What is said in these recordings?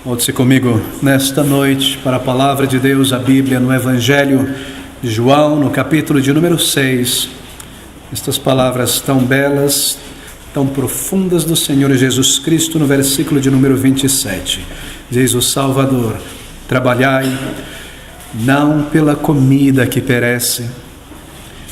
Volte-se comigo nesta noite para a palavra de Deus, a Bíblia, no Evangelho de João, no capítulo de número 6. Estas palavras tão belas, tão profundas do Senhor Jesus Cristo, no versículo de número 27. Diz o Salvador: trabalhai não pela comida que perece,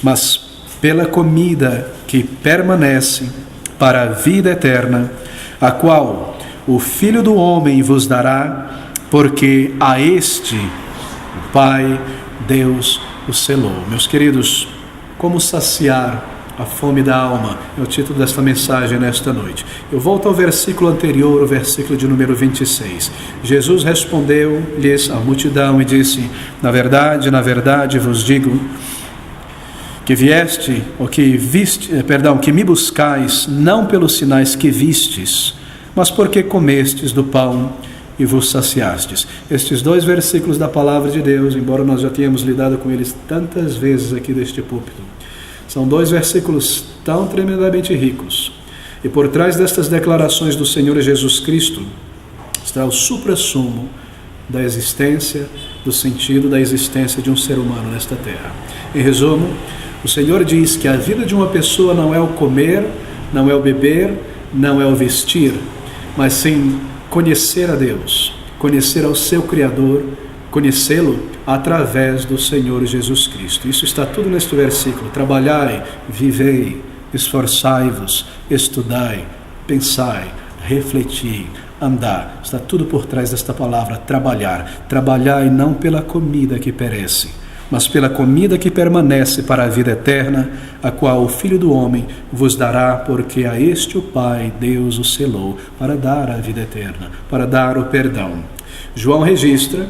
mas pela comida que permanece para a vida eterna, a qual o Filho do Homem vos dará, porque a este o Pai, Deus, o selou. Meus queridos, como saciar a fome da alma é o título desta mensagem nesta noite. Eu volto ao versículo anterior, o versículo de número 26. Jesus respondeu-lhes a multidão e disse: na verdade vos digo, que vieste, ou que que me buscais, não pelos sinais que vistes, mas porque comestes do pão e vos saciastes. Estes dois versículos da palavra de Deus, embora nós já tenhamos lidado com eles tantas vezes aqui deste púlpito, são dois versículos tão tremendamente ricos. E por trás destas declarações do Senhor Jesus Cristo está o suprassumo da existência, do sentido da existência de um ser humano nesta terra. Em resumo, o Senhor diz que a vida de uma pessoa não é o comer, não é o beber, não é o vestir, mas sim conhecer a Deus, conhecer ao seu Criador, conhecê-lo através do Senhor Jesus Cristo. Isso está tudo neste versículo. Trabalhai, vivei, esforçai-vos, estudai, pensai, refleti, andar. Está tudo por trás desta palavra, trabalhar. Trabalhai não pela comida que perece, mas pela comida que permanece para a vida eterna, a qual o Filho do Homem vos dará, porque a este o Pai, Deus, o selou, para dar a vida eterna, para dar o perdão. João registra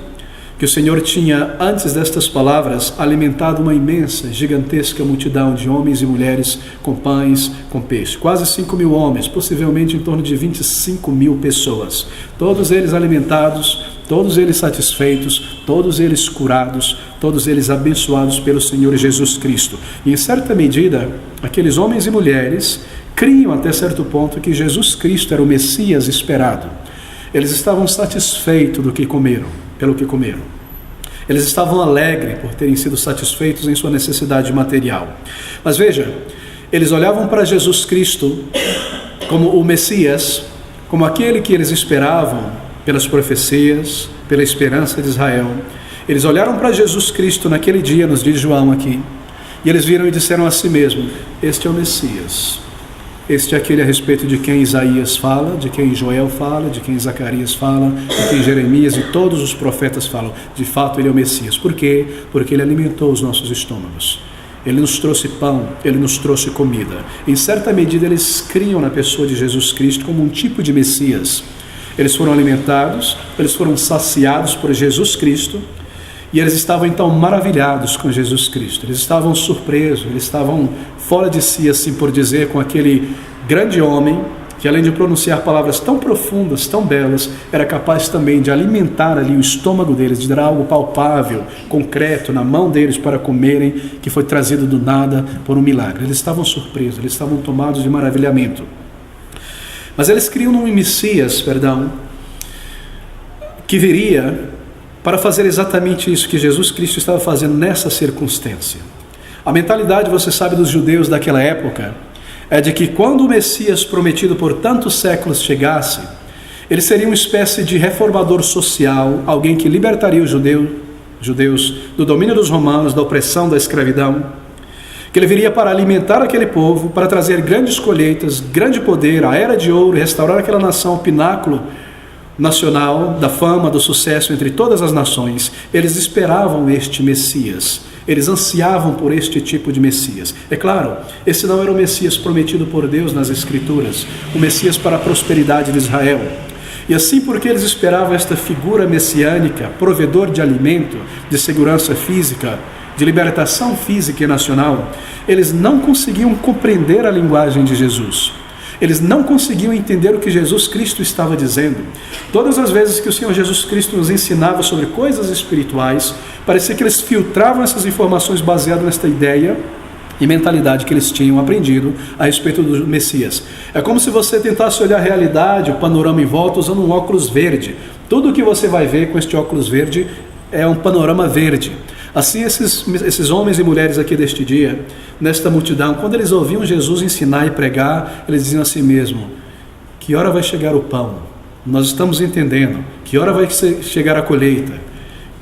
que o Senhor tinha, antes destas palavras, alimentado uma imensa, gigantesca multidão de homens e mulheres com pães, com peixe. Quase 5.000 homens, possivelmente em torno de 25.000 pessoas. Todos eles alimentados, todos eles satisfeitos, todos eles curados, todos eles abençoados pelo Senhor Jesus Cristo. E em certa medida, aqueles homens e mulheres criam até certo ponto que Jesus Cristo era o Messias esperado. Eles estavam satisfeitos do que comeram, pelo que comeram. Eles estavam alegres por terem sido satisfeitos em sua necessidade material. Mas veja, eles olhavam para Jesus Cristo como o Messias, como aquele que eles esperavam pelas profecias, pela esperança de Israel. Eles olharam para Jesus Cristo naquele dia, nos diz João aqui, e eles viram e disseram a si mesmos: este é o Messias. Este é aquele a respeito de quem Isaías fala, de quem Joel fala, de quem Zacarias fala, de quem Jeremias e todos os profetas falam. De fato, ele é o Messias. Por quê? Porque ele alimentou os nossos estômagos. Ele nos trouxe pão, ele nos trouxe comida. Em certa medida, eles criam na pessoa de Jesus Cristo como um tipo de Messias. Eles foram alimentados, eles foram saciados por Jesus Cristo, e eles estavam então maravilhados com Jesus Cristo. Eles estavam surpresos, eles estavam fora de si, assim por dizer, com aquele grande homem que, além de pronunciar palavras tão profundas, tão belas, era capaz também de alimentar ali o estômago deles, de dar algo palpável, concreto, na mão deles para comerem, que foi trazido do nada por um milagre. Eles estavam surpresos, eles estavam tomados de maravilhamento. Mas eles criam num Messias, que viria para fazer exatamente isso que Jesus Cristo estava fazendo nessa circunstância. A mentalidade, você sabe, dos judeus daquela época é de que quando o Messias prometido por tantos séculos chegasse, ele seria uma espécie de reformador social, alguém que libertaria os judeus do domínio dos romanos, da opressão, da escravidão, que ele viria para alimentar aquele povo, para trazer grandes colheitas, grande poder, a era de ouro, e restaurar aquela nação ao pináculo nacional, da fama, do sucesso entre todas as nações. Eles esperavam este Messias, eles ansiavam por este tipo de Messias. É claro, esse não era o Messias prometido por Deus nas Escrituras, o Messias para a prosperidade de Israel. E assim, porque eles esperavam esta figura messiânica, provedor de alimento, de segurança física, de libertação física e nacional, eles não conseguiam compreender a linguagem de Jesus. Eles não conseguiam entender o que Jesus Cristo estava dizendo. Todas as vezes que o Senhor Jesus Cristo nos ensinava sobre coisas espirituais, parecia que eles filtravam essas informações baseadas nesta ideia e mentalidade que eles tinham aprendido a respeito do Messias. É como se você tentasse olhar a realidade, o panorama em volta, usando um óculos verde. Tudo o que você vai ver com este óculos verde é um panorama verde. Assim, esses homens e mulheres aqui deste dia, nesta multidão, quando eles ouviam Jesus ensinar e pregar, eles diziam assim mesmo: que hora vai chegar o pão? Nós estamos entendendo. Que hora vai chegar a colheita?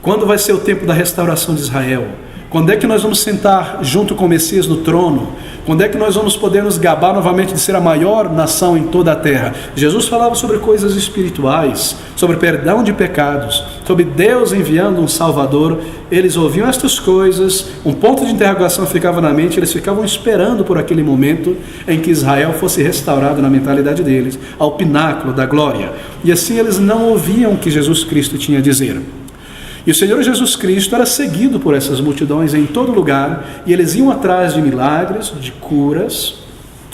Quando vai ser o tempo da restauração de Israel? Quando é que nós vamos sentar junto com o Messias no trono? Quando é que nós vamos poder nos gabar novamente de ser a maior nação em toda a terra? Jesus falava sobre coisas espirituais, sobre perdão de pecados, sobre Deus enviando um Salvador. Eles ouviam estas coisas, um ponto de interrogação ficava na mente, eles ficavam esperando por aquele momento em que Israel fosse restaurado na mentalidade deles, ao pináculo da glória. E assim eles não ouviam o que Jesus Cristo tinha a dizer. E o Senhor Jesus Cristo era seguido por essas multidões em todo lugar, e eles iam atrás de milagres, de curas,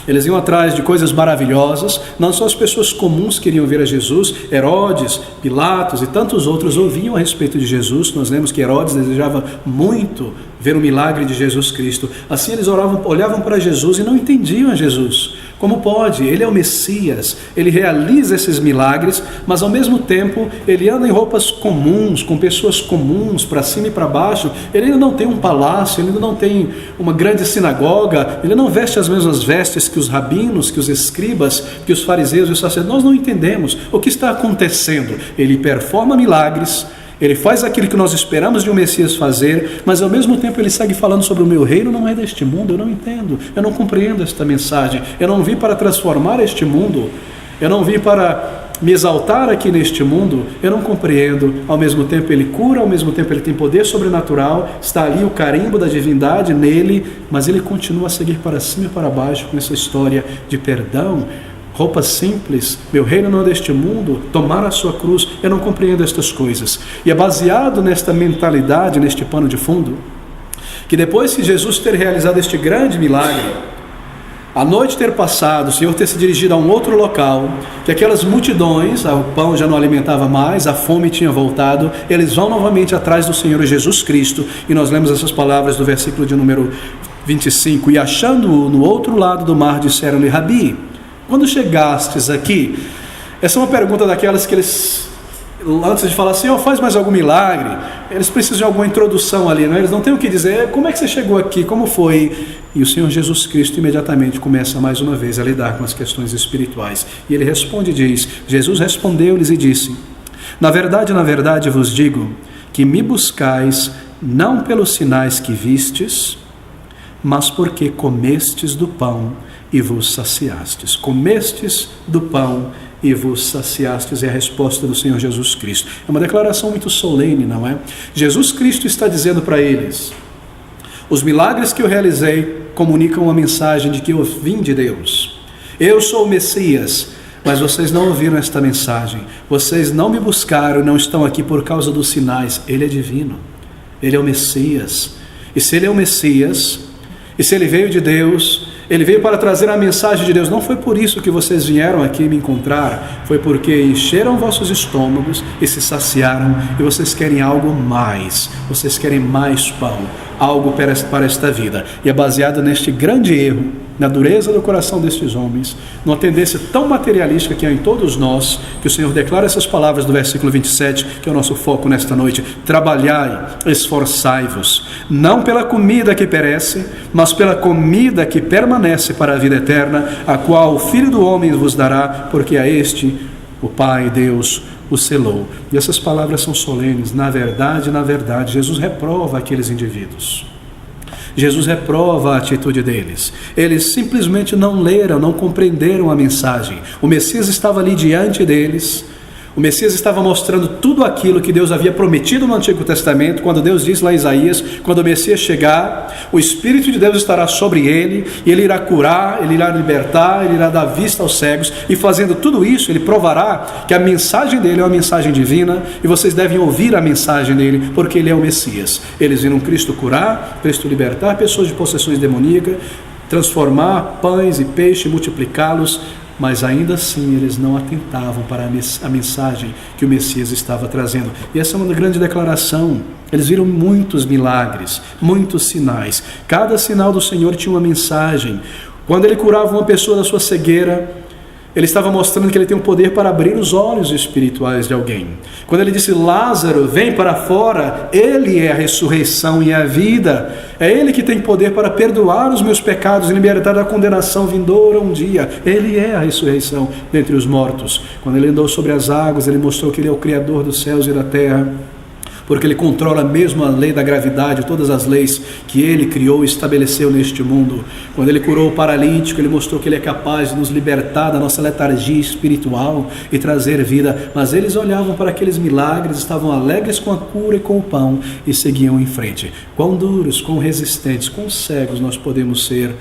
eles iam atrás de coisas maravilhosas. Não só as pessoas comuns queriam ver a Jesus, Herodes, Pilatos e tantos outros ouviam a respeito de Jesus. Nós lemos que Herodes desejava muito ver o milagre de Jesus Cristo. Assim eles olhavam para Jesus e não entendiam a Jesus. Como pode? Ele é o Messias, ele realiza esses milagres, mas ao mesmo tempo ele anda em roupas comuns, com pessoas comuns, para cima e para baixo. Ele ainda não tem um palácio, ele ainda não tem uma grande sinagoga, ele não veste as mesmas vestes que os rabinos, que os escribas, que os fariseus e os sacerdotes. Nós não entendemos o que está acontecendo. Ele performa milagres, ele faz aquilo que nós esperamos de um Messias fazer, mas ao mesmo tempo ele segue falando sobre o meu reino não é deste mundo. Eu não entendo, eu não compreendo esta mensagem. Eu não vim para transformar este mundo, eu não vim para me exaltar aqui neste mundo. Eu não compreendo. Ao mesmo tempo ele cura, ao mesmo tempo ele tem poder sobrenatural, está ali o carimbo da divindade nele, mas ele continua a seguir para cima e para baixo com essa história de perdão, roupa simples, meu reino não é deste mundo, tomar a sua cruz. Eu não compreendo estas coisas. E é baseado nesta mentalidade, neste pano de fundo, que depois que Jesus ter realizado este grande milagre, a noite ter passado, o Senhor ter se dirigido a um outro local, que aquelas multidões, o pão já não alimentava mais, a fome tinha voltado, eles vão novamente atrás do Senhor Jesus Cristo, e nós lemos essas palavras do versículo de número 25, e achando-o no outro lado do mar, disseram-lhe: Rabi, quando chegastes aqui? Essa é uma pergunta daquelas que eles, antes de falar assim, faz mais algum milagre, eles precisam de alguma introdução ali, não? Eles não têm o que dizer. Como é que você chegou aqui? Como foi? E o Senhor Jesus Cristo imediatamente começa mais uma vez a lidar com as questões espirituais. E ele responde e diz: Jesus respondeu-lhes e disse: na verdade vos digo, que me buscais não pelos sinais que vistes, mas porque comestes do pão e vos saciastes. Comestes do pão e vos saciastes, é a resposta do Senhor Jesus Cristo. É uma declaração muito solene, não é? Jesus Cristo está dizendo para eles: os milagres que eu realizei comunicam uma mensagem de que eu vim de Deus. Eu sou o Messias, mas vocês não ouviram esta mensagem. Vocês não me buscaram, não estão aqui por causa dos sinais. Ele é divino, ele é o Messias. E se ele é o Messias, e se ele veio de Deus, ele veio para trazer a mensagem de Deus. Não foi por isso que vocês vieram aqui me encontrar, foi porque encheram vossos estômagos e se saciaram, e vocês querem algo mais, vocês querem mais pão, algo para esta vida. E é baseado neste grande erro, na dureza do coração destes homens, numa tendência tão materialística que há em todos nós, que o Senhor declara essas palavras do versículo 27, que é o nosso foco nesta noite: trabalhai, esforçai-vos, não pela comida que perece, mas pela comida que permanece para a vida eterna, a qual o Filho do Homem vos dará, porque a este o Pai Deus o selou. E essas palavras são solenes. Na verdade, Jesus reprova aqueles indivíduos. Jesus reprova a atitude deles. Eles simplesmente não leram, não compreenderam a mensagem. O Messias estava ali diante deles. O Messias estava mostrando tudo aquilo que Deus havia prometido no Antigo Testamento, quando Deus diz lá em Isaías: quando o Messias chegar, o Espírito de Deus estará sobre ele, e ele irá curar, ele irá libertar, ele irá dar vista aos cegos, e fazendo tudo isso, ele provará que a mensagem dele é uma mensagem divina, e vocês devem ouvir a mensagem dele, porque ele é o Messias. Eles viram Cristo curar, Cristo libertar pessoas de possessões demoníacas, transformar pães e peixe, multiplicá-los, mas ainda assim eles não atentavam para a mensagem que o Messias estava trazendo. E essa é uma grande declaração. Eles viram muitos milagres, muitos sinais. Cada sinal do Senhor tinha uma mensagem. Quando ele curava uma pessoa da sua cegueira, Ele estava mostrando que ele tem o poder para abrir os olhos espirituais de alguém. Quando ele disse: Lázaro, vem para fora, ele é a ressurreição e a vida. É ele que tem poder para perdoar os meus pecados e libertar da condenação vindoura um dia. Ele é a ressurreição dentre os mortos. Quando ele andou sobre as águas, ele mostrou que ele é o Criador dos céus e da terra, porque ele controla mesmo a lei da gravidade, todas as leis que ele criou e estabeleceu neste mundo. Quando ele curou o paralítico, ele mostrou que ele é capaz de nos libertar da nossa letargia espiritual e trazer vida. Mas eles olhavam para aqueles milagres, estavam alegres com a cura e com o pão e seguiam em frente. Quão duros, quão resistentes, quão cegos nós podemos ser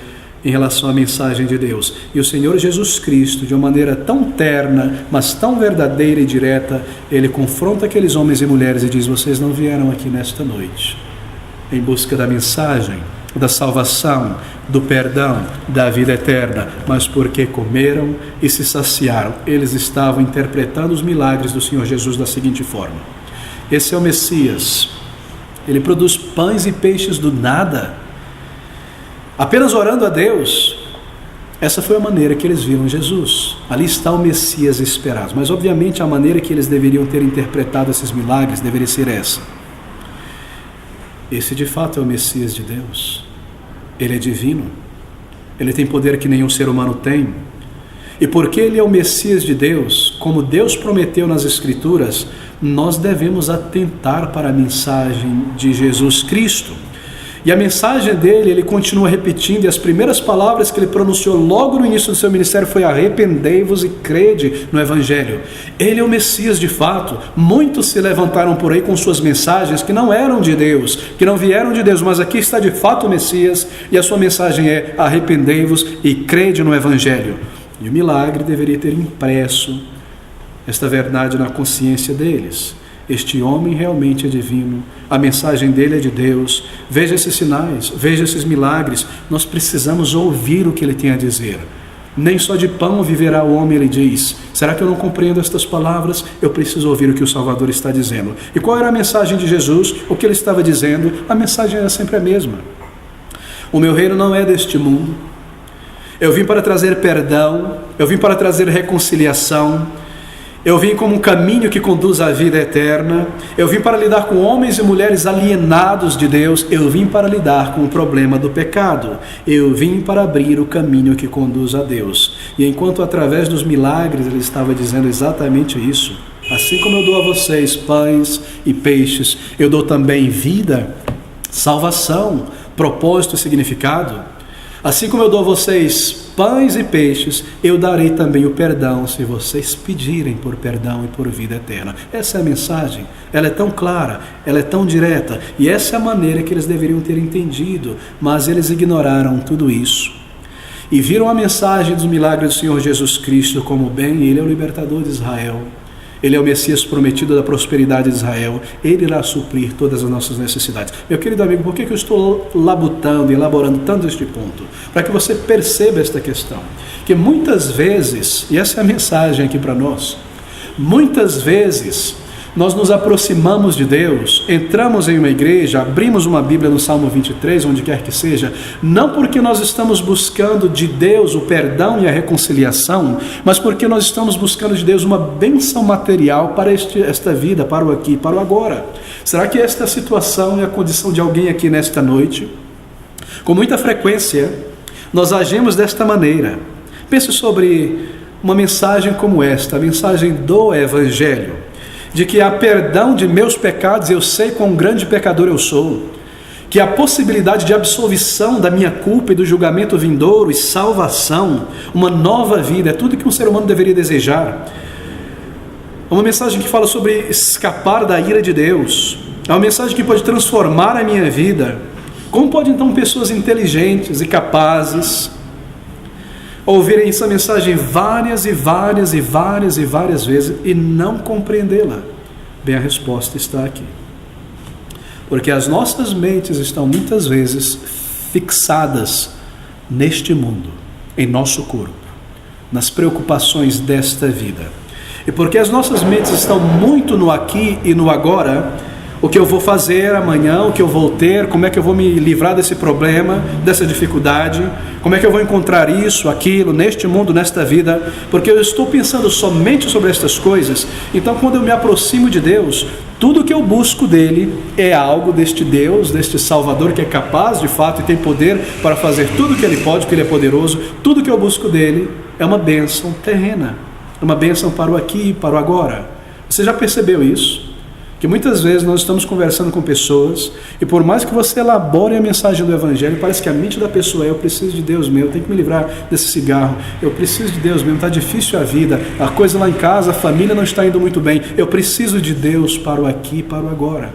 em relação à mensagem de Deus. E o Senhor Jesus Cristo, de uma maneira tão terna, mas tão verdadeira e direta, ele confronta aqueles homens e mulheres e diz: vocês não vieram aqui nesta noite em busca da mensagem, da salvação, do perdão, da vida eterna, mas porque comeram e se saciaram. Eles estavam interpretando os milagres do Senhor Jesus da seguinte forma: esse é o Messias, ele produz pães e peixes do nada, apenas orando a Deus. Essa foi a maneira que eles viram Jesus. Ali está o Messias esperado. Mas obviamente a maneira que eles deveriam ter interpretado esses milagres deveria ser essa: esse de fato é o Messias de Deus. Ele é divino. Ele tem poder que nenhum ser humano tem. E porque ele é o Messias de Deus, como Deus prometeu nas Escrituras, nós devemos atentar para a mensagem de Jesus Cristo. E a mensagem dele, ele continua repetindo, e as primeiras palavras que ele pronunciou logo no início do seu ministério foi: arrependei-vos e crede no Evangelho. Ele é o Messias de fato. Muitos se levantaram por aí com suas mensagens que não eram de Deus, que não vieram de Deus, mas aqui está de fato o Messias, e a sua mensagem é: arrependei-vos e crede no Evangelho. E o milagre deveria ter impresso esta verdade na consciência deles. Este homem realmente é divino, a mensagem dele é de Deus. Veja esses sinais, veja esses milagres. Nós precisamos ouvir o que ele tem a dizer. Nem só de pão viverá o homem, ele diz. Será que eu não compreendo estas palavras? Eu preciso ouvir o que o Salvador está dizendo. E qual era a mensagem de Jesus? O que ele estava dizendo? A mensagem era sempre a mesma: o meu reino não é deste mundo. Eu vim para trazer perdão, eu vim para trazer reconciliação. Eu vim como um caminho que conduz à vida eterna. Eu vim para lidar com homens e mulheres alienados de Deus. Eu vim para lidar com o problema do pecado. Eu vim para abrir o caminho que conduz a Deus. E enquanto através dos milagres ele estava dizendo exatamente isso: assim como eu dou a vocês pães e peixes, eu dou também vida, salvação, propósito e significado. Assim como eu dou a vocês pães e peixes, eu darei também o perdão, se vocês pedirem por perdão e por vida eterna. Essa é a mensagem. Ela é tão clara, ela é tão direta, e essa é a maneira que eles deveriam ter entendido, mas eles ignoraram tudo isso e viram a mensagem dos milagres do Senhor Jesus Cristo como bem. Ele é o libertador de Israel. Ele é o Messias prometido da prosperidade de Israel. Ele irá suprir todas as nossas necessidades. Meu querido amigo, por que eu estou labutando e elaborando tanto este ponto? Para que você perceba esta questão. Que muitas vezes, e essa é a mensagem aqui para nós, muitas vezes nós nos aproximamos de Deus, entramos em uma igreja, abrimos uma Bíblia no Salmo 23, onde quer que seja, não porque nós estamos buscando de Deus o perdão e a reconciliação, mas porque nós estamos buscando de Deus uma bênção material para esta vida, para o aqui, para o agora. Será que esta situação é a condição de alguém aqui nesta noite? Com muita frequência, nós agimos desta maneira. Pense sobre uma mensagem como esta, a mensagem do Evangelho, de que há perdão de meus pecados, eu sei quão grande pecador eu sou, que há possibilidade de absolvição da minha culpa e do julgamento vindouro e salvação, uma nova vida, é tudo que um ser humano deveria desejar. Uma mensagem que fala sobre escapar da ira de Deus, é uma mensagem que pode transformar a minha vida. Como pode então pessoas inteligentes e capazes ouvirem essa mensagem várias e várias e várias e várias vezes e não compreendê-la? Bem, a resposta está aqui. Porque as nossas mentes estão muitas vezes fixadas neste mundo, em nosso corpo, nas preocupações desta vida. E porque as nossas mentes estão muito no aqui e no agora, o que eu vou fazer amanhã, o que eu vou ter, como é que eu vou me livrar desse problema, dessa dificuldade, como é que eu vou encontrar isso, aquilo, neste mundo, nesta vida, porque eu estou pensando somente sobre estas coisas. Então, quando eu me aproximo de Deus, tudo que eu busco dele é algo deste Deus, deste Salvador, que é capaz de fato e tem poder para fazer tudo o que ele pode, porque ele é poderoso. Tudo que eu busco dele é uma bênção terrena, uma bênção para o aqui e para o agora. Você já percebeu isso? Que muitas vezes nós estamos conversando com pessoas e por mais que você elabore a mensagem do Evangelho, parece que a mente da pessoa é: eu preciso de Deus mesmo, eu tenho que me livrar desse cigarro, eu preciso de Deus mesmo, está difícil a vida, a coisa lá em casa, a família não está indo muito bem, eu preciso de Deus para o aqui e para o agora.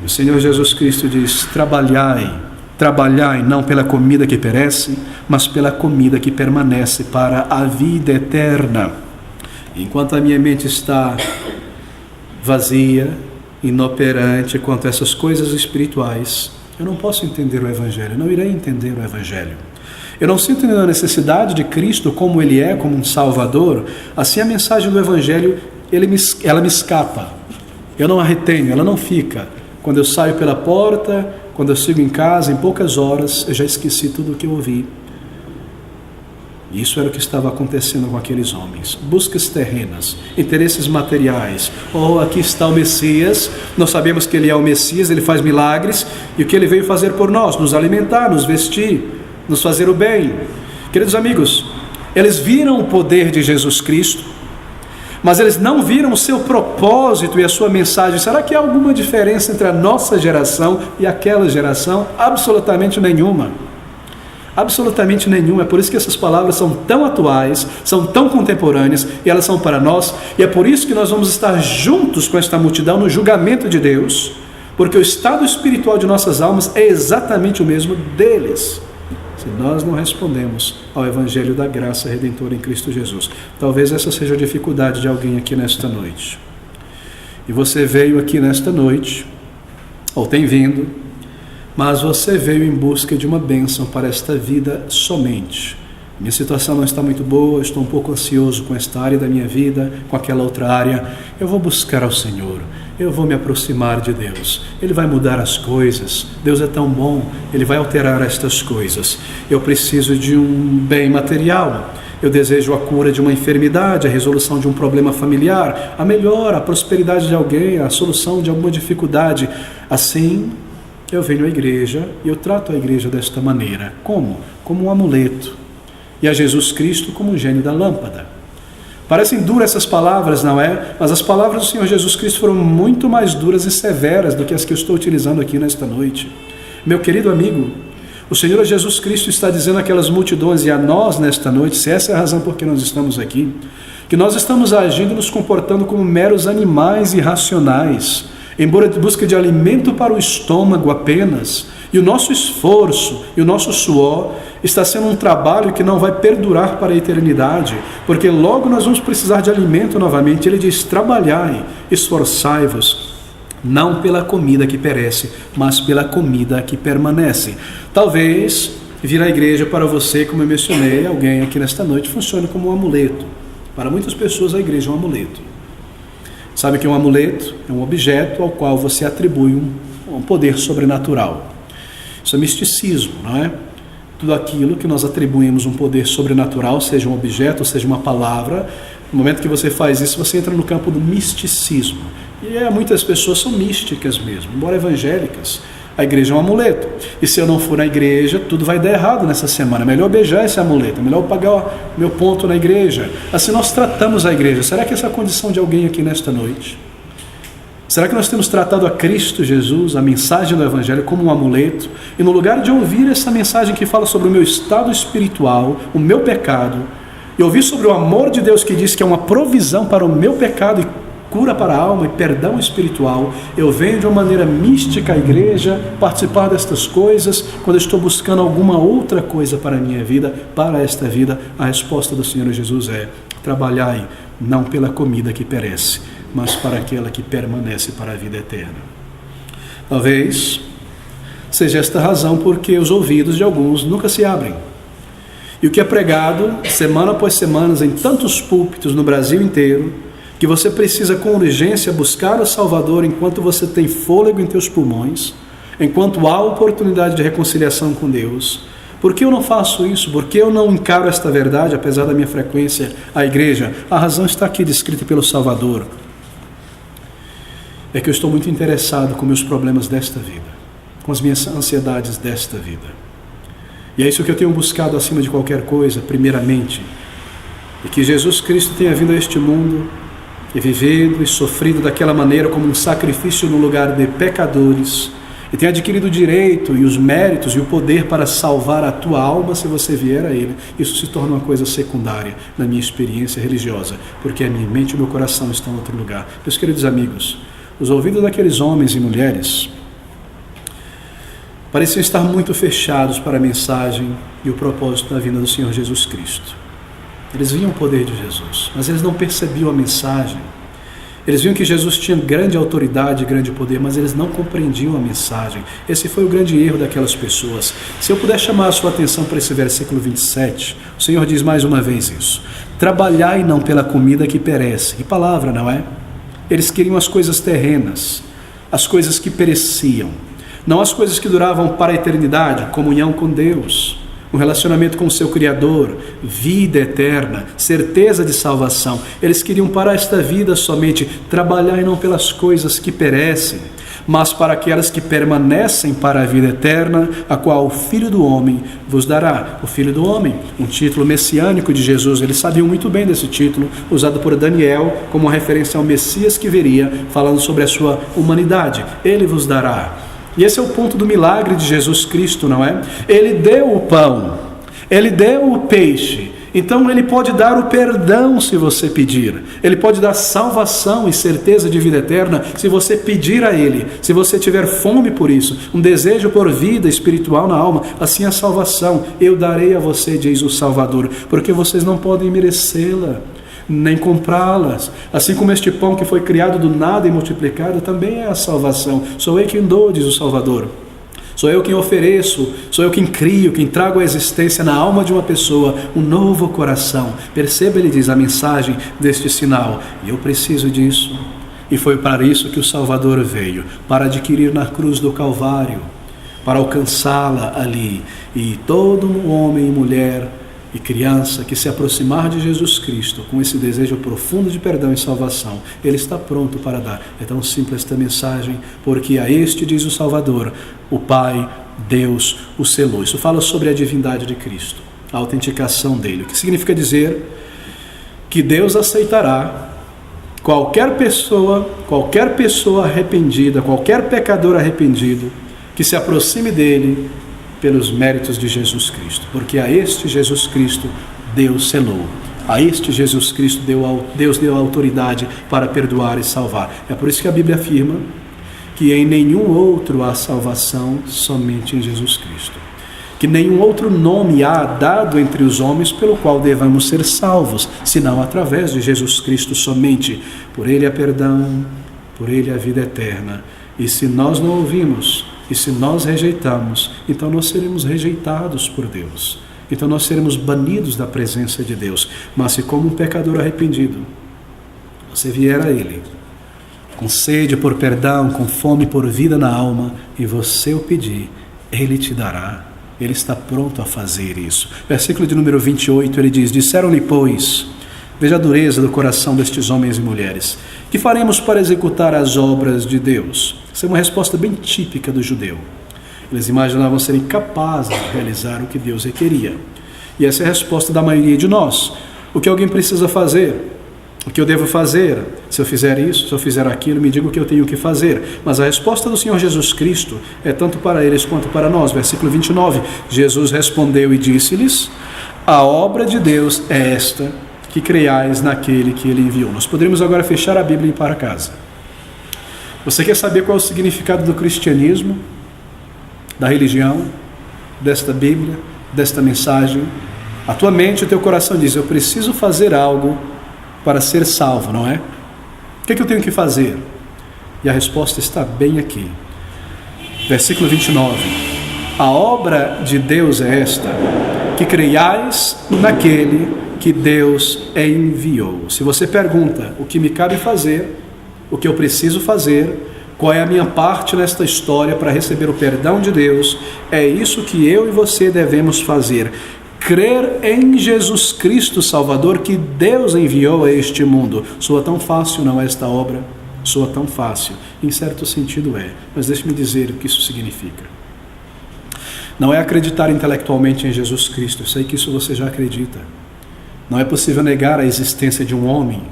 O Senhor Jesus Cristo diz: trabalhai não pela comida que perece, mas pela comida que permanece para a vida eterna. Enquanto a minha mente está vazia, inoperante quanto a essas coisas espirituais, eu não posso entender o Evangelho, eu não irei entender o Evangelho. Eu não sinto a necessidade de Cristo como Ele é, como um Salvador. Assim a mensagem do Evangelho, ela me escapa. Eu não a retenho, ela não fica. Quando eu saio pela porta, quando eu sigo em casa, em poucas horas, eu já esqueci tudo o que eu ouvi. Isso era o que estava acontecendo com aqueles homens. Buscas terrenas, interesses materiais. Oh, aqui está o Messias, nós sabemos que Ele é o Messias, Ele faz milagres, e o que Ele veio fazer por nós? Nos alimentar, nos vestir, nos fazer o bem. Queridos amigos, eles viram o poder de Jesus Cristo, mas eles não viram o seu propósito e a sua mensagem. Será que há alguma diferença entre a nossa geração e aquela geração? Absolutamente nenhuma. Absolutamente nenhuma. É por isso que essas palavras são tão atuais, são tão contemporâneas, e elas são para nós, e é por isso que nós vamos estar juntos com esta multidão no julgamento de Deus, porque o estado espiritual de nossas almas é exatamente o mesmo deles, se nós não respondemos ao Evangelho da graça redentora em Cristo Jesus. Talvez essa seja a dificuldade de alguém aqui nesta noite, e você veio aqui nesta noite, ou tem vindo, mas você veio em busca de uma bênção para esta vida somente. Minha situação não está muito boa, estou um pouco ansioso com esta área da minha vida, com aquela outra área. Eu vou buscar ao Senhor, eu vou me aproximar de Deus. Ele vai mudar as coisas, Deus é tão bom, Ele vai alterar estas coisas. Eu preciso de um bem material, eu desejo a cura de uma enfermidade, a resolução de um problema familiar, a melhora, a prosperidade de alguém, a solução de alguma dificuldade. Assim, eu venho à igreja e eu trato a igreja desta maneira. Como? Como um amuleto. E a Jesus Cristo como um gênio da lâmpada. Parecem duras essas palavras, não é? Mas as palavras do Senhor Jesus Cristo foram muito mais duras e severas do que as que eu estou utilizando aqui nesta noite. Meu querido amigo, o Senhor Jesus Cristo está dizendo àquelas multidões e a nós nesta noite, se essa é a razão por que nós estamos aqui, que nós estamos agindo e nos comportando como meros animais irracionais, em busca de alimento para o estômago apenas, e o nosso esforço e o nosso suor está sendo um trabalho que não vai perdurar para a eternidade, porque logo nós vamos precisar de alimento novamente. Ele diz: trabalhai, esforçai-vos, não pela comida que perece, mas pela comida que permanece. Talvez vir à igreja para você, como eu mencionei, alguém aqui nesta noite, funcione como um amuleto. Para muitas pessoas a igreja é um amuleto. Sabe que um amuleto é um objeto ao qual você atribui um poder sobrenatural. Isso é misticismo, não é? Tudo aquilo que nós atribuímos um poder sobrenatural, seja um objeto, seja uma palavra, no momento que você faz isso, você entra no campo do misticismo. E muitas pessoas são místicas mesmo, embora evangélicas. A igreja é um amuleto. E se eu não for na igreja, tudo vai dar errado nessa semana. É melhor beijar esse amuleto, é melhor eu pagar o meu ponto na igreja. Assim nós tratamos a igreja. Será que essa é a condição de alguém aqui nesta noite? Será que nós temos tratado a Cristo Jesus, a mensagem do Evangelho, como um amuleto? E no lugar de ouvir essa mensagem que fala sobre o meu estado espiritual, o meu pecado, e ouvir sobre o amor de Deus que diz que é uma provisão para o meu pecado e cura para a alma e perdão espiritual, eu venho de uma maneira mística à igreja, participar destas coisas, quando eu estou buscando alguma outra coisa para a minha vida, para esta vida, a resposta do Senhor Jesus é: trabalhai não pela comida que perece, mas para aquela que permanece para a vida eterna. Talvez seja esta a razão porque os ouvidos de alguns nunca se abrem. E o que é pregado, semana após semana, em tantos púlpitos no Brasil inteiro, que você precisa com urgência buscar o Salvador enquanto você tem fôlego em teus pulmões, enquanto há oportunidade de reconciliação com Deus. Por que eu não faço isso? Por que eu não encaro esta verdade, apesar da minha frequência à igreja? A razão está aqui descrita pelo Salvador. É que eu estou muito interessado com meus problemas desta vida, com as minhas ansiedades desta vida. E é isso que eu tenho buscado acima de qualquer coisa, primeiramente. E que Jesus Cristo tenha vindo a este mundo e vivido e sofrido daquela maneira como um sacrifício no lugar de pecadores, e tenha adquirido o direito e os méritos e o poder para salvar a tua alma se você vier a Ele. Isso se torna uma coisa secundária na minha experiência religiosa, porque a minha mente e o meu coração estão em outro lugar. Meus queridos amigos, os ouvidos daqueles homens e mulheres pareciam estar muito fechados para a mensagem e o propósito da vinda do Senhor Jesus Cristo. Eles viam o poder de Jesus, mas eles não percebiam a mensagem. Eles viam que Jesus tinha grande autoridade e grande poder, mas eles não compreendiam a mensagem. Esse foi o grande erro daquelas pessoas. Se eu puder chamar a sua atenção para esse versículo 27, o Senhor diz mais uma vez isso: trabalhai não pela comida que perece. Que palavra, não é? Eles queriam as coisas terrenas, as coisas que pereciam, não as coisas que duravam para a eternidade, comunhão com Deus, um relacionamento com o seu Criador, vida eterna, certeza de salvação. Eles queriam para esta vida somente trabalhar e não pelas coisas que perecem, mas para aquelas que permanecem para a vida eterna, a qual o Filho do Homem vos dará. O Filho do Homem, um título messiânico de Jesus. Eles sabiam muito bem desse título, usado por Daniel como uma referência ao Messias que viria, falando sobre a sua humanidade. Ele vos dará. E esse é o ponto do milagre de Jesus Cristo, não é? Ele deu o pão, Ele deu o peixe, então Ele pode dar o perdão se você pedir. Ele pode dar salvação e certeza de vida eterna se você pedir a Ele, se você tiver fome por isso, um desejo por vida espiritual na alma, assim a salvação eu darei a você, diz o Salvador, porque vocês não podem merecê-la, nem comprá-las. Assim como este pão que foi criado do nada e multiplicado também é a salvação. Sou eu quem dou, diz o Salvador. Sou eu quem ofereço, sou eu quem crio, quem trago à existência na alma de uma pessoa um novo coração. Perceba, ele diz, a mensagem deste sinal. E eu preciso disso. E foi para isso que o Salvador veio, para adquirir na cruz do Calvário, para alcançá-la ali. E todo homem e mulher e criança que se aproximar de Jesus Cristo com esse desejo profundo de perdão e salvação, Ele está pronto para dar. É tão simples esta mensagem, porque a este, diz o Salvador, o Pai, Deus, o selou. Isso fala sobre a divindade de Cristo, a autenticação dele, o que significa dizer que Deus aceitará qualquer pessoa arrependida, qualquer pecador arrependido, que se aproxime dele pelos méritos de Jesus Cristo, porque a este Jesus Cristo Deus selou, a este Jesus Cristo Deus deu autoridade para perdoar e salvar. É por isso que a Bíblia afirma que em nenhum outro há salvação, somente em Jesus Cristo, que nenhum outro nome há dado entre os homens pelo qual devamos ser salvos, senão através de Jesus Cristo somente. Por Ele há perdão, por Ele há vida eterna. E se nós não ouvimos, e se nós rejeitamos, então nós seremos rejeitados por Deus. Então nós seremos banidos da presença de Deus. Mas se como um pecador arrependido, você vier a Ele, com sede por perdão, com fome por vida na alma, e você o pedir, Ele te dará. Ele está pronto a fazer isso. Versículo de número 28, ele diz: disseram-lhe, pois, veja a dureza do coração destes homens e mulheres, que faremos para executar as obras de Deus? Essa é uma resposta bem típica do judeu. Eles imaginavam serem capazes de realizar o que Deus requeria. E essa é a resposta da maioria de nós. O que alguém precisa fazer? O que eu devo fazer? Se eu fizer isso, se eu fizer aquilo, me diga o que eu tenho que fazer. Mas a resposta do Senhor Jesus Cristo é tanto para eles quanto para nós. Versículo 29. Jesus respondeu e disse-lhes: a obra de Deus é esta, que creiais naquele que Ele enviou. Nós poderíamos agora fechar a Bíblia e ir para casa. Você quer saber qual é o significado do cristianismo, da religião, desta Bíblia, desta mensagem? A tua mente, o teu coração diz: eu preciso fazer algo para ser salvo, não é? O que é que eu tenho que fazer? E a resposta está bem aqui. Versículo 29. A obra de Deus é esta, que creiais naquele que Deus enviou. Se você pergunta o que me cabe fazer, o que eu preciso fazer, qual é a minha parte nesta história para receber o perdão de Deus, é isso que eu e você devemos fazer. Crer em Jesus Cristo Salvador, que Deus enviou a este mundo. Soa tão fácil, não é, esta obra? Soa tão fácil. Em certo sentido é, mas deixe-me dizer o que isso significa. Não é acreditar intelectualmente em Jesus Cristo, eu sei que isso você já acredita. Não é possível negar a existência de um homem,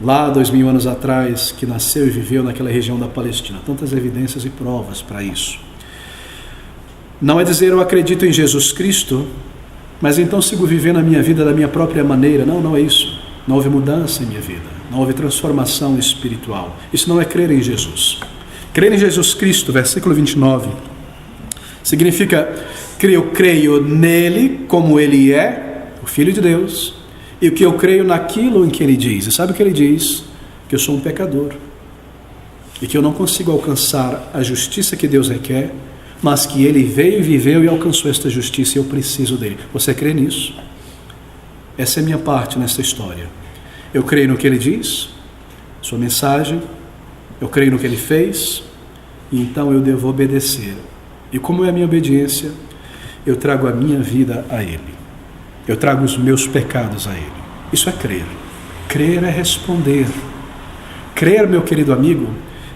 lá 2000 anos atrás, que nasceu e viveu naquela região da Palestina. Tantas evidências e provas para isso. Não é dizer eu acredito em Jesus Cristo, mas então sigo vivendo a minha vida da minha própria maneira. Não, não é isso. Não houve mudança em minha vida. Não houve transformação espiritual. Isso não é crer em Jesus. Crer em Jesus Cristo, versículo 29, significa que eu creio nele como ele é, o Filho de Deus, e que eu creio naquilo em que ele diz. E sabe o que ele diz? Que eu sou um pecador e que eu não consigo alcançar a justiça que Deus requer, mas que ele veio e viveu e alcançou esta justiça e eu preciso dele. Você crê nisso? Essa é a minha parte nessa história. Eu creio no que ele diz, sua mensagem, eu creio no que ele fez, e então eu devo obedecer. E como é a minha obediência? Eu trago a minha vida a ele. Eu trago os meus pecados a ele. Isso é crer. Crer é responder. Crer, meu querido amigo,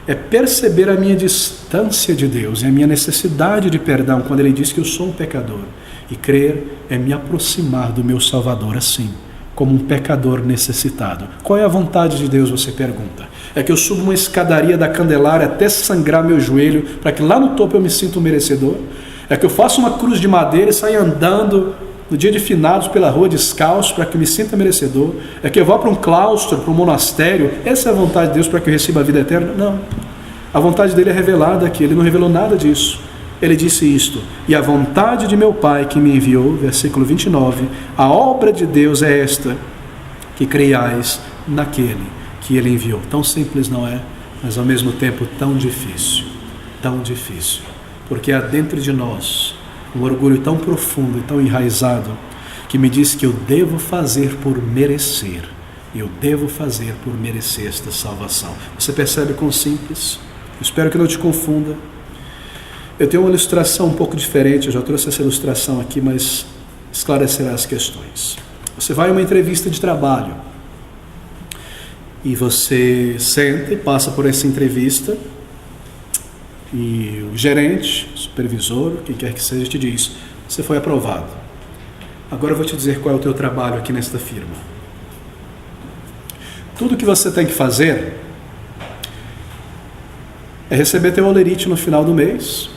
é perceber a minha distância de Deus e a minha necessidade de perdão quando ele diz que eu sou um pecador. E crer é me aproximar do meu Salvador assim, como um pecador necessitado. Qual é a vontade de Deus, você pergunta? É que eu suba uma escadaria da Candelária até sangrar meu joelho, para que lá no topo eu me sinta um merecedor? É que eu faça uma cruz de madeira e saia andando no dia de finados pela rua descalço para que eu me sinta merecedor? É que eu vá para um claustro, para um monastério? Essa é a vontade de Deus para que eu receba a vida eterna? Não. A vontade dele é revelada aqui, ele não revelou nada disso. Ele disse isto: e a vontade de meu Pai que me enviou, versículo 29, a obra de Deus é esta, que creiais naquele que ele enviou. Tão simples, não é? Mas ao mesmo tempo tão difícil, porque há dentro de nós um orgulho tão profundo e tão enraizado, que me diz que eu devo fazer por merecer, eu devo fazer por merecer esta salvação. Você percebe quão simples? Eu espero que não te confunda. Eu tenho uma ilustração um pouco diferente, eu já trouxe essa ilustração aqui, mas esclarecerá as questões. Você vai a uma entrevista de trabalho, e você senta e passa por essa entrevista, e o gerente, o supervisor, quem quer que seja, te diz: você foi aprovado. Agora eu vou te dizer qual é o teu trabalho aqui nesta firma. Tudo que você tem que fazer é receber teu holerite no final do mês,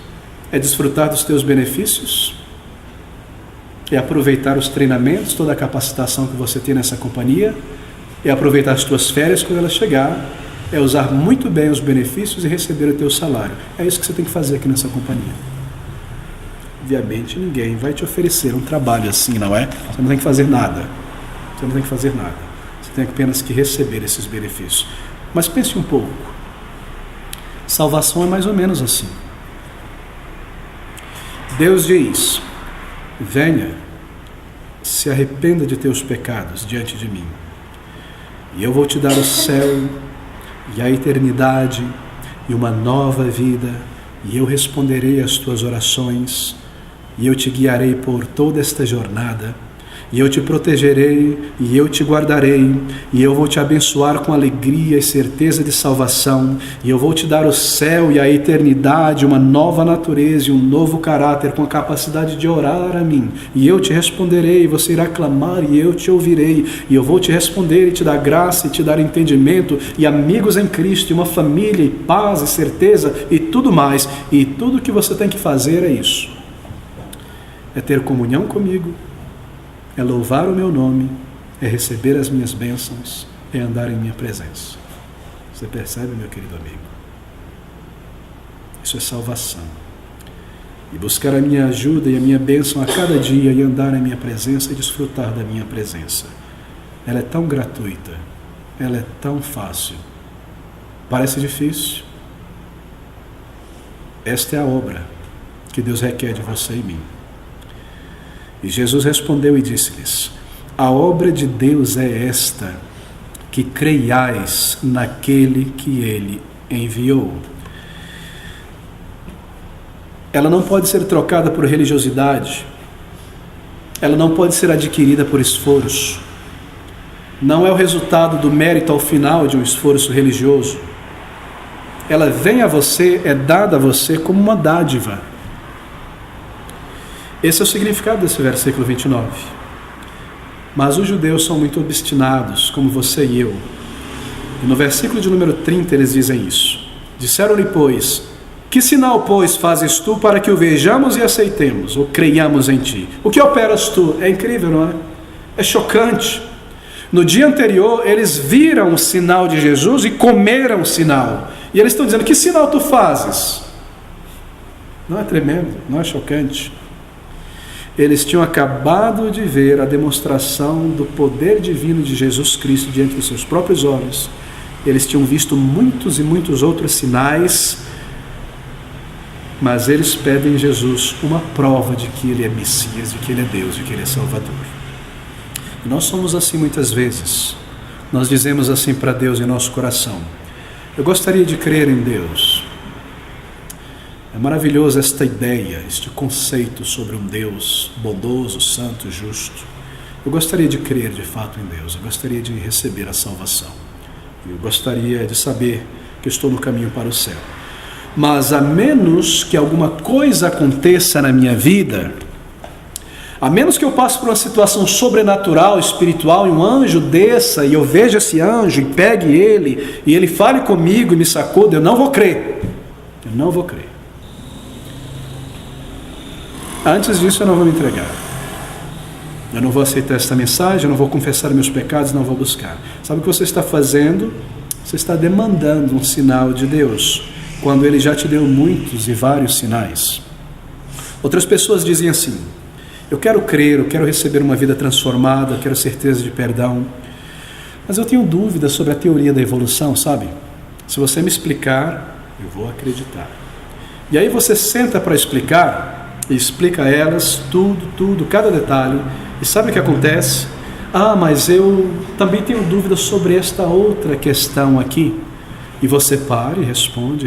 é desfrutar dos teus benefícios, é aproveitar os treinamentos, toda a capacitação que você tem nessa companhia, é aproveitar as tuas férias quando elas chegar, é usar muito bem os benefícios e receber o teu salário. É isso que você tem que fazer aqui nessa companhia. Obviamente ninguém vai te oferecer um trabalho assim, não é? Você não tem que fazer nada. Você não tem que fazer nada. Você tem apenas que receber esses benefícios. Mas pense um pouco. Salvação é mais ou menos assim. Deus diz: venha, se arrependa de teus pecados diante de mim, e eu vou te dar o céu e a eternidade e uma nova vida, e eu responderei às tuas orações, e eu te guiarei por toda esta jornada, e eu te protegerei, e eu te guardarei, e eu vou te abençoar com alegria e certeza de salvação, e eu vou te dar o céu e a eternidade, uma nova natureza e um novo caráter, com a capacidade de orar a mim, e eu te responderei, você irá clamar e eu te ouvirei, e eu vou te responder e te dar graça e te dar entendimento, e amigos em Cristo, e uma família, e paz, e certeza, e tudo mais. E tudo que você tem que fazer é isso: é ter comunhão comigo, é louvar o meu nome, é receber as minhas bênçãos, é andar em minha presença. Você percebe, meu querido amigo? Isso é salvação. E buscar a minha ajuda e a minha bênção a cada dia, e andar em minha presença e desfrutar da minha presença. Ela é tão gratuita, ela é tão fácil. Parece difícil? Esta é a obra que Deus requer de você e mim. E Jesus respondeu e disse-lhes: a obra de Deus é esta, que creiais naquele que ele enviou. Ela não pode ser trocada por religiosidade. Ela não pode ser adquirida por esforço. Não é o resultado do mérito ao final de um esforço religioso. Ela vem a você, é dada a você como uma dádiva. Esse é o significado desse versículo 29. Mas os judeus são muito obstinados, como você e eu. E no versículo de número 30 eles dizem isso. Disseram-lhe, pois, que sinal, pois, fazes tu para que o vejamos e aceitemos, ou creiamos em ti? O que operas tu? É incrível, não é? É chocante. No dia anterior, eles viram o sinal de Jesus e comeram o sinal. E eles estão dizendo, que sinal tu fazes? Não é tremendo? Não é chocante? Eles tinham acabado de ver a demonstração do poder divino de Jesus Cristo diante dos seus próprios olhos. Eles tinham visto muitos e muitos outros sinais, mas eles pedem em Jesus uma prova de que Ele é Messias, de que Ele é Deus, de que Ele é Salvador. E nós somos assim muitas vezes. Nós dizemos assim para Deus em nosso coração: eu gostaria de crer em Deus. É maravilhosa esta ideia, este conceito sobre um Deus bondoso, santo, justo. Eu gostaria de crer de fato em Deus, eu gostaria de receber a salvação. Eu gostaria de saber que estou no caminho para o céu. Mas a menos que alguma coisa aconteça na minha vida, a menos que eu passe por uma situação sobrenatural, espiritual, e um anjo desça e eu veja esse anjo e pegue ele, e ele fale comigo e me sacude, eu não vou crer. Eu não vou crer. Antes disso eu não vou me entregar. Eu não vou aceitar esta mensagem, eu não vou confessar meus pecados, não vou buscar. Sabe o que você está fazendo? Você está demandando um sinal de Deus, quando Ele já te deu muitos e vários sinais. Outras pessoas dizem assim: eu quero crer, eu quero receber uma vida transformada, eu quero certeza de perdão, mas eu tenho dúvidas sobre a teoria da evolução, sabe? Se você me explicar, eu vou acreditar. E aí você senta para explicar, e explica a elas tudo, cada detalhe, e sabe o que acontece? Ah, mas eu também tenho dúvidas sobre esta outra questão aqui. E você para e responde,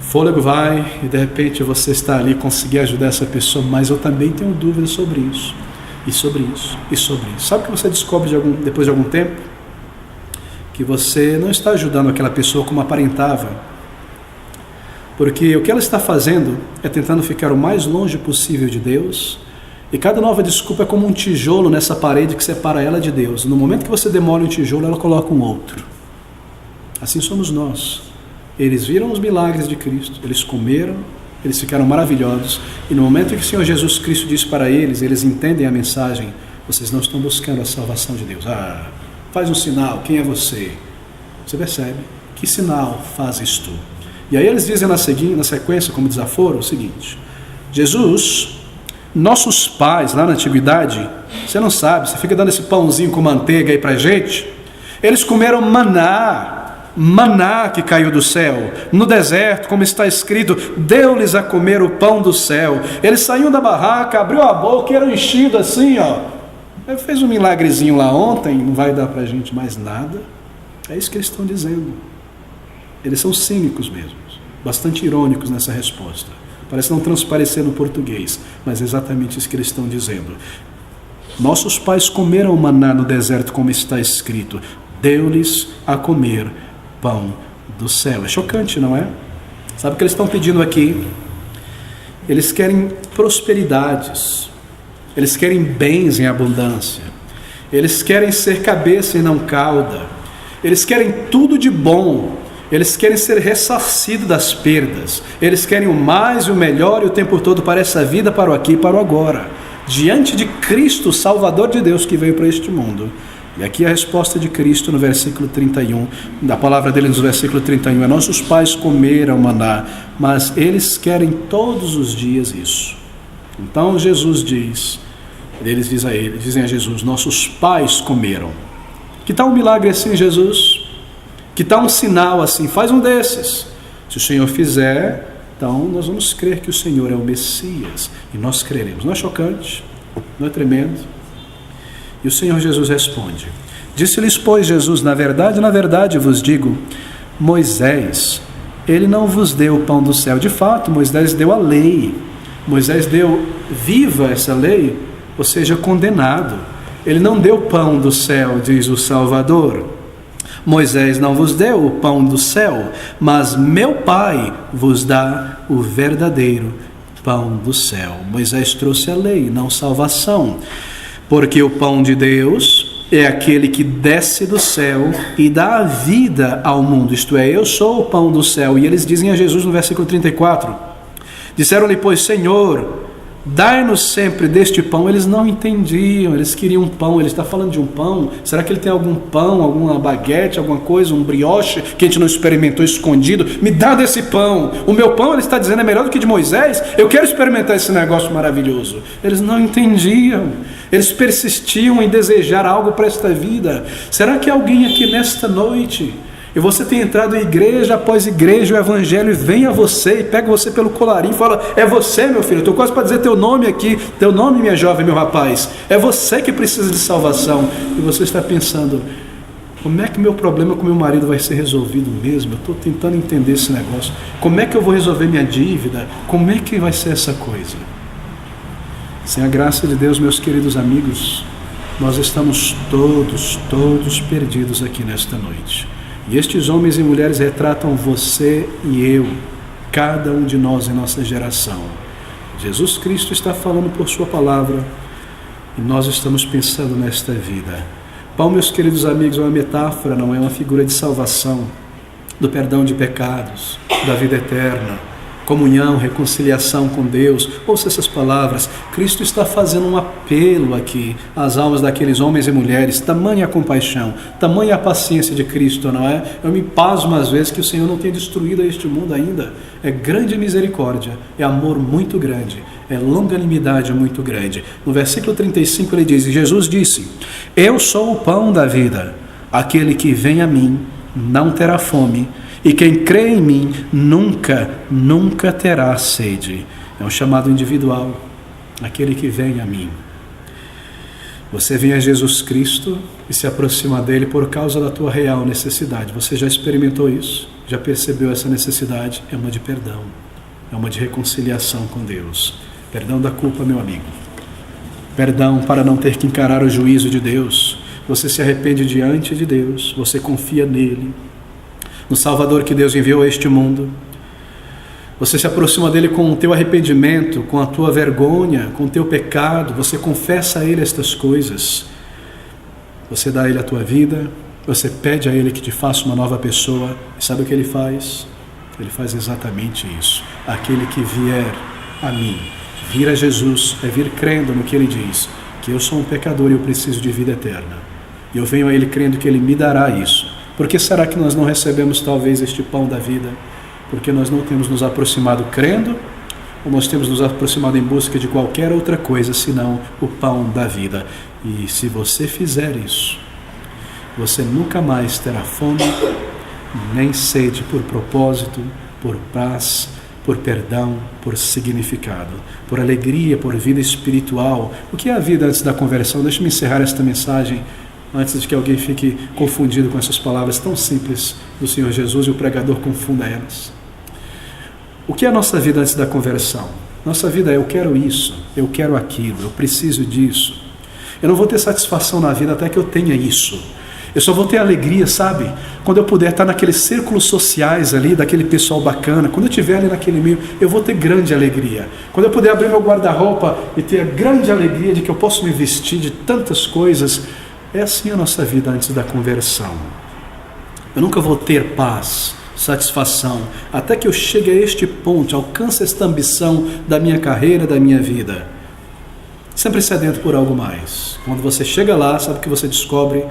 fôlego vai, e de repente você está ali, conseguir ajudar essa pessoa, mas eu também tenho dúvidas sobre isso, e sobre isso, e sobre isso. Sabe o que você descobre depois de algum tempo? Que você não está ajudando aquela pessoa como aparentava, porque o que ela está fazendo é tentando ficar o mais longe possível de Deus, e cada nova desculpa é como um tijolo nessa parede que separa ela de Deus. No momento que você demole um tijolo, ela coloca um outro. Assim somos nós. Eles viram os milagres de Cristo, eles comeram, eles ficaram maravilhosos, e no momento em que o Senhor Jesus Cristo diz para eles, eles entendem a mensagem: vocês não estão buscando a salvação de Deus. Ah, faz um sinal, quem é você? Você percebe? Que sinal fazes tu? E aí eles dizem na sequência, como desaforo, o seguinte: Jesus, nossos pais lá na antiguidade, você não sabe, você fica dando esse pãozinho com manteiga aí pra gente, eles comeram maná que caiu do céu, no deserto, como está escrito, deu-lhes a comer o pão do céu. Eles saíam da barraca, abriu a boca e eram enchidos assim, ó. Ele fez um milagrezinho lá ontem, não vai dar pra gente mais nada. É isso que eles estão dizendo. Eles são cínicos mesmo, bastante irônicos nessa resposta. Parece não transparecer no português, mas é exatamente isso que eles estão dizendo. Nossos pais comeram maná no deserto, como está escrito, deu-lhes a comer pão do céu. É chocante, não é? Sabe o que eles estão pedindo aqui? Eles querem prosperidades, eles querem bens em abundância, eles querem ser cabeça e não cauda, eles querem tudo de bom. Eles querem ser ressarcidos das perdas. Eles querem o mais e o melhor e o tempo todo para essa vida, para o aqui e para o agora. Diante de Cristo, o Salvador de Deus que veio para este mundo. E aqui a resposta de Cristo no versículo 31, da palavra dele no versículo 31, é: nossos pais comeram maná, mas eles querem todos os dias isso. Então Jesus diz, eles dizem a Jesus: nossos pais comeram. Que tal um milagre assim, Jesus? Que tal um sinal assim? Faz um desses. Se o Senhor fizer, Então nós vamos crer que o Senhor é o Messias, e nós creremos. Não é chocante? Não é tremendo? E o Senhor Jesus responde: disse-lhes, pois, Jesus, na verdade vos digo, Moisés, ele não vos deu o pão do céu. De fato, Moisés deu a lei. Moisés deu viva essa lei, ou seja, condenado. Ele não deu pão do céu, diz o Salvador. Moisés não vos deu o pão do céu, mas meu Pai vos dá o verdadeiro pão do céu. Moisés trouxe a lei, não salvação. Porque o pão de Deus é aquele que desce do céu e dá a vida ao mundo. Isto é, eu sou o pão do céu. E eles dizem a Jesus no versículo 34. Disseram-lhe, pois, Senhor, dai-nos sempre deste pão. Eles não entendiam, eles queriam pão. Ele está falando de um pão. Será que ele tem algum pão, alguma baguete, alguma coisa, um brioche que a gente não experimentou escondido? Me dá desse pão. O meu pão, ele está dizendo, é melhor do que de Moisés. Eu quero experimentar esse negócio maravilhoso. Eles não entendiam. Eles persistiam em desejar algo para esta vida. Será que alguém aqui nesta noite, e você tem entrado em igreja após igreja, o evangelho vem a você e pega você pelo colarinho e fala, é você, meu filho, eu estou quase para dizer teu nome aqui, teu nome, minha jovem, meu rapaz, é você que precisa de salvação, e você está pensando, como é que meu problema com meu marido vai ser resolvido mesmo? Eu estou tentando entender esse negócio, como é que eu vou resolver minha dívida? Como é que vai ser essa coisa? Sem a graça de Deus, meus queridos amigos, nós estamos todos perdidos aqui nesta noite. E estes homens e mulheres retratam você e eu, cada um de nós em nossa geração. Jesus Cristo está falando por sua palavra e nós estamos pensando nesta vida. Pão, meus queridos amigos, é uma metáfora, não é uma figura de salvação, do perdão de pecados, da vida eterna, comunhão, reconciliação com Deus. Ouça essas palavras. Cristo está fazendo um apelo aqui às almas daqueles homens e mulheres. Tamanha a compaixão, tamanha a paciência de Cristo, não é? Eu me pasmo às vezes que o Senhor não tenha destruído este mundo ainda. É grande misericórdia, é amor muito grande, é longanimidade muito grande. No versículo 35 ele diz, Jesus disse, eu sou o pão da vida, aquele que vem a mim não terá fome, e quem crê em mim nunca terá sede. É um chamado individual, aquele que vem a mim. Você vem a Jesus Cristo e se aproxima dele por causa da tua real necessidade. Você já experimentou isso? Já percebeu essa necessidade? É uma de perdão, é uma de reconciliação com Deus. Perdão da culpa, meu amigo. Perdão para não ter que encarar o juízo de Deus. Você se arrepende diante de Deus, você confia nele, no Salvador que Deus enviou a este mundo. Você se aproxima dele com o teu arrependimento, com a tua vergonha, com o teu pecado. Você confessa a ele estas coisas. Você dá a ele a tua vida. Você pede a ele que te faça uma nova pessoa. E sabe o que ele faz? Ele faz exatamente isso. Aquele que vier a mim, vir a Jesus, é vir crendo no que ele diz, que eu sou um pecador e eu preciso de vida eterna. E eu venho a ele crendo que ele me dará isso. Por que será que nós não recebemos talvez este pão da vida? Porque nós não temos nos aproximado crendo, ou nós temos nos aproximado em busca de qualquer outra coisa, senão o pão da vida. E se você fizer isso, você nunca mais terá fome, nem sede por propósito, por paz, por perdão, por significado, por alegria, por vida espiritual. O que é a vida antes da conversão? Deixa-me encerrar esta mensagem antes de que alguém fique confundido com essas palavras tão simples do Senhor Jesus e o pregador confunda elas. O que é a nossa vida antes da conversão? Nossa vida é eu quero isso, eu quero aquilo, eu preciso disso. Eu não vou ter satisfação na vida até que eu tenha isso. Eu só vou ter alegria, sabe? Quando eu puder estar naqueles círculos sociais ali, daquele pessoal bacana, quando eu estiver ali naquele meio, eu vou ter grande alegria. Quando eu puder abrir meu guarda-roupa e ter a grande alegria de que eu posso me vestir de tantas coisas. É assim a nossa vida antes da conversão. Eu nunca vou ter paz, satisfação, até que eu chegue a este ponto, alcance esta ambição da minha carreira, da minha vida. Sempre sedento por algo mais. Quando você chega lá, sabe o que você descobre?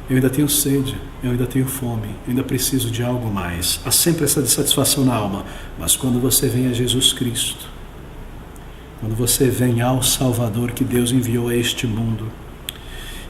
Eu ainda tenho sede, eu ainda tenho fome, eu ainda preciso de algo mais. Há sempre essa dissatisfação na alma. Mas quando você vem a Jesus Cristo, quando você vem ao Salvador que Deus enviou a este mundo,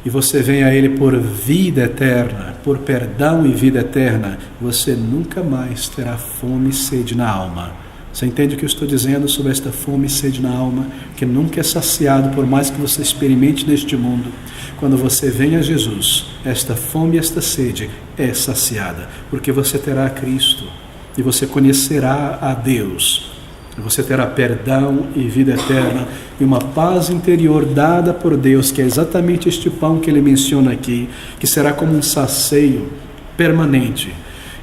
e você vem a Ele por vida eterna, por perdão e vida eterna, você nunca mais terá fome e sede na alma. Você entende o que eu estou dizendo sobre esta fome e sede na alma, que nunca é saciado por mais que você experimente neste mundo? Quando você vem a Jesus, esta fome e esta sede é saciada, porque você terá Cristo e você conhecerá a Deus. E você terá perdão e vida eterna e uma paz interior dada por Deus, que é exatamente este pão que ele menciona aqui, que será como um sacio permanente.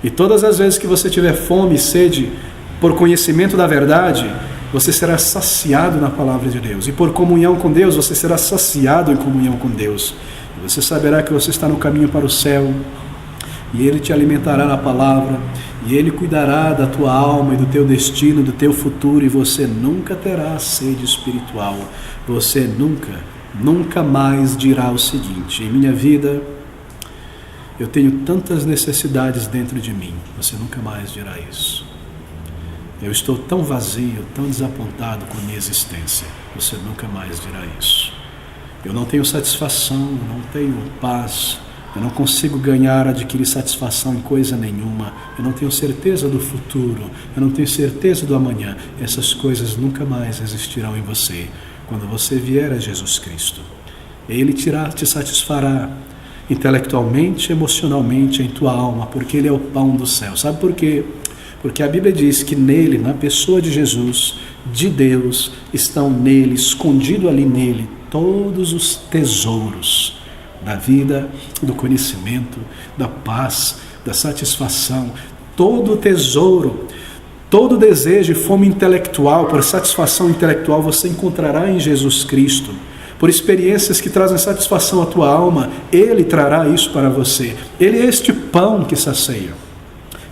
E todas as vezes que você tiver fome e sede por conhecimento da verdade, você será saciado na palavra de Deus. E por comunhão com Deus, você será saciado em comunhão com Deus. E você saberá que você está no caminho para o céu, e Ele te alimentará na palavra, e Ele cuidará da tua alma e do teu destino, do teu futuro, e você nunca terá sede espiritual. Você nunca mais dirá o seguinte: em minha vida, eu tenho tantas necessidades dentro de mim. Você nunca mais dirá isso. Eu estou tão vazio, tão desapontado com a minha existência. Você nunca mais dirá isso. Eu não tenho satisfação, eu não tenho paz, eu não consigo adquirir satisfação em coisa nenhuma, eu não tenho certeza do futuro, eu não tenho certeza do amanhã. Essas coisas nunca mais existirão em você quando você vier a Jesus Cristo. Ele te satisfará intelectualmente, emocionalmente, em tua alma, porque Ele é o pão do céu. Sabe por quê? Porque a Bíblia diz que nele, na pessoa de Jesus, de Deus, estão nele, escondido ali nele, todos os tesouros da vida, do conhecimento, da paz, da satisfação. Todo o tesouro, todo desejo e fome intelectual, por satisfação intelectual, você encontrará em Jesus Cristo. Por experiências que trazem satisfação à tua alma, Ele trará isso para você. Ele é este pão que sacia.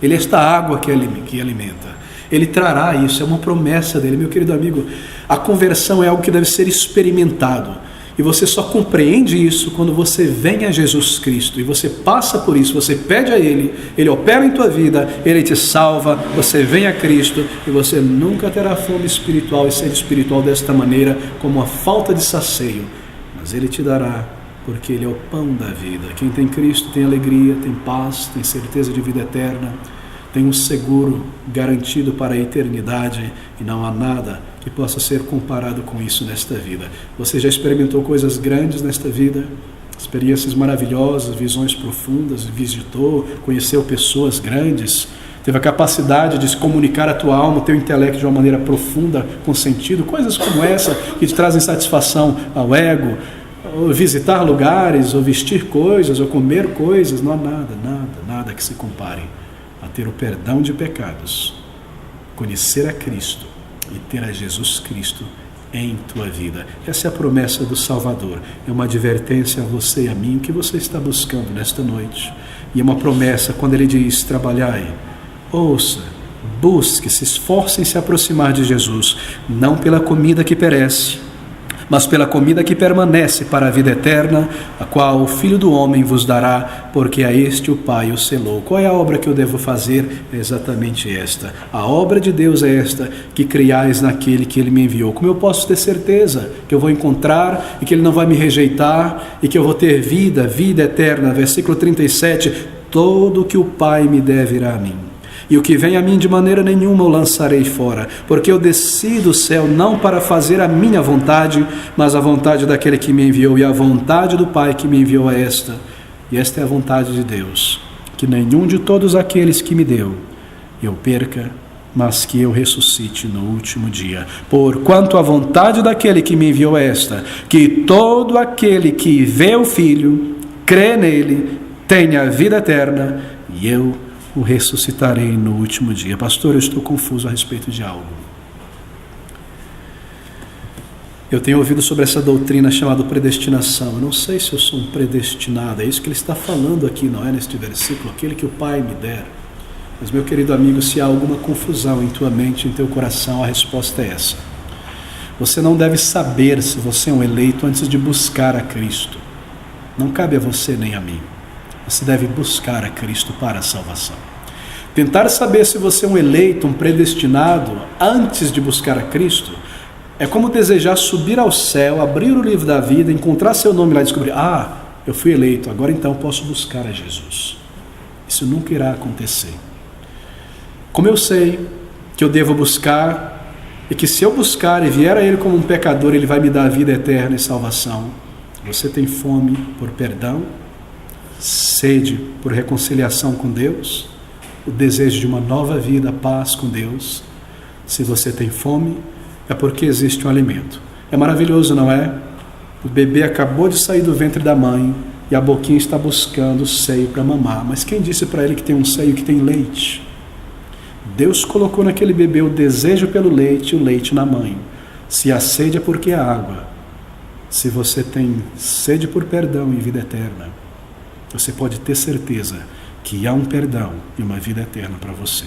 Ele é esta água que alimenta. Ele trará isso, é uma promessa dele. Meu querido amigo, a conversão é algo que deve ser experimentado. E você só compreende isso quando você vem a Jesus Cristo. E você passa por isso, você pede a Ele, Ele opera em tua vida, Ele te salva, você vem a Cristo e você nunca terá fome espiritual e sede espiritual desta maneira, como a falta de sacio. Mas Ele te dará, porque Ele é o pão da vida. Quem tem Cristo tem alegria, tem paz, tem certeza de vida eterna, tem um seguro garantido para a eternidade, e não há nada que possa ser comparado com isso nesta vida. Você já experimentou coisas grandes nesta vida, experiências maravilhosas, visões profundas, visitou, conheceu pessoas grandes, teve a capacidade de se comunicar a tua alma, o teu intelecto de uma maneira profunda, com sentido, coisas como essa que te trazem satisfação ao ego, ou visitar lugares, ou vestir coisas, ou comer coisas. Não há nada que se compare a ter o perdão de pecados, conhecer a Cristo e ter a Jesus Cristo em tua vida. Essa é a promessa do Salvador. É uma advertência a você e a mim, o que você está buscando nesta noite. E é uma promessa quando Ele diz: trabalhai, ouça, busque, se esforce em se aproximar de Jesus, não pela comida que perece, mas pela comida que permanece para a vida eterna, a qual o Filho do Homem vos dará, porque a este o Pai o selou. Qual é a obra que eu devo fazer? É exatamente esta. A obra de Deus é esta, que creiais naquele que Ele me enviou. Como eu posso ter certeza que eu vou encontrar e que Ele não vai me rejeitar e que eu vou ter vida eterna? Versículo 37, todo o que o Pai me der virá a mim. E o que vem a mim de maneira nenhuma eu lançarei fora, porque eu desci do céu não para fazer a minha vontade, mas a vontade daquele que me enviou, e a vontade do Pai que me enviou é esta. E esta é a vontade de Deus, que nenhum de todos aqueles que me deu eu perca, mas que eu ressuscite no último dia. Porquanto a vontade daquele que me enviou é esta, que todo aquele que vê o Filho, crê nele, tenha vida eterna, e eu o ressuscitarei no último dia. Pastor, eu estou confuso a respeito de algo. Eu tenho ouvido sobre essa doutrina chamada predestinação. Eu não sei se eu sou um predestinado. É isso que ele está falando aqui, não é? Neste versículo, aquele que o Pai me der. Mas, meu querido amigo, se há alguma confusão em tua mente, em teu coração, a resposta é essa. Você não deve saber se você é um eleito antes de buscar a Cristo. Não cabe a você nem a mim. Você deve buscar a Cristo para a salvação. Tentar saber se você é um eleito, um predestinado, antes de buscar a Cristo, é como desejar subir ao céu, abrir o livro da vida, encontrar seu nome lá e descobrir: eu fui eleito, agora então posso buscar a Jesus. Isso nunca irá acontecer. Como eu sei que eu devo buscar, e que se eu buscar e vier a Ele como um pecador, Ele vai me dar a vida eterna e salvação. Você tem fome por perdão, sede por reconciliação com Deus, o desejo de uma nova vida, paz com Deus. Se você tem fome, é porque existe um alimento. É maravilhoso, não é? O bebê acabou de sair do ventre da mãe e a boquinha está buscando o seio para mamar. Mas quem disse para ele que tem um seio que tem leite? Deus colocou naquele bebê o desejo pelo leite e o leite na mãe. Se há sede é porque há água. Se você tem sede por perdão e vida eterna, você pode ter certeza que há um perdão e uma vida eterna para você.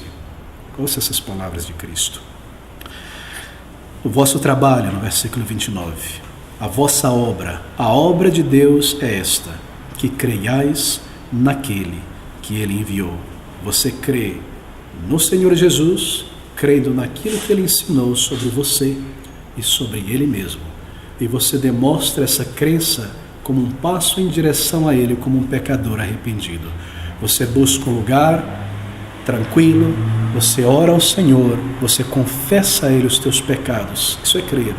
Ouça essas palavras de Cristo. O vosso trabalho, no versículo 29, a vossa obra, a obra de Deus é esta, que creiais naquele que Ele enviou. Você crê no Senhor Jesus, crendo naquilo que Ele ensinou sobre você e sobre Ele mesmo. E você demonstra essa crença como um passo em direção a Ele, como um pecador arrependido. Você busca um lugar tranquilo, você ora ao Senhor, você confessa a Ele os teus pecados. Isso é crer.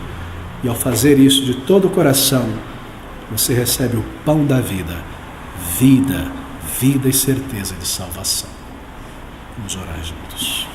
E ao fazer isso de todo o coração, você recebe o pão da vida, vida e certeza de salvação. Vamos orar juntos.